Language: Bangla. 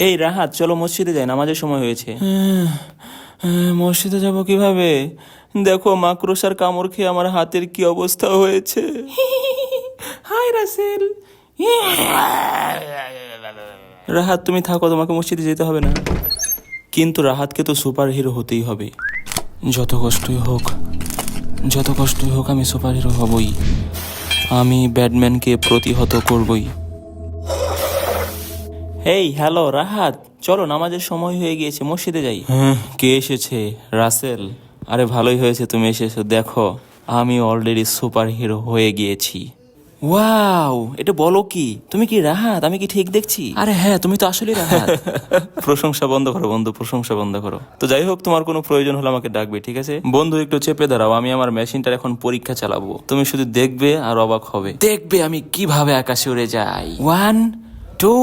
এই রাহাত, চলো মসজিদে যাই, নামাজের সময় হয়েছে। মসজিদে যাব কিভাবে? দেখো মাকড়সার কামড় খেয়ে আমার হাতের কি অবস্থা হয়েছে। হাই রাসেল। রাহাত তুমি থাকো, তোমাকে মসজিদে যেতে হবে না। কিন্তু রাহাতকে তো সুপার হিরো হতেই হবে। যত কষ্টই হোক আমি সুপার হিরো হবই। আমি ব্যাটম্যানকে প্রতিহত করবই। হেই হ্যালো রাহাত, চলো নামাজের সময় হয়ে গিয়েছে, মসজিদে যাই। হ্যাঁ, কে এসেছে? রাসেল। আরে ভালোই হয়েছে তুমি এসেছো, দেখো আমি অলরেডি সুপার হিরো হয়ে গিয়েছি। ওয়াও, এটা বলো কি? তুমি কি রাহাত? আমি কি ঠিক দেখছি? আরে হ্যাঁ, তুমি তো আসলে রাহাত। প্রশংসা বন্ধ করো বন্ধু, প্রশংসা বন্ধ করো। তো যাই হোক, তোমার কোনো প্রয়োজন হলে আমাকে ডাকবে, ঠিক আছে বন্ধু? একটু চেপে দাঁড়াও, আমি আমার মেশিনটার এখন পরীক্ষা চালাবো। তুমি শুধু দেখবে আর অবাক হবে। দেখবে আমি কিভাবে আকাশে উড়ে যাই। 1 2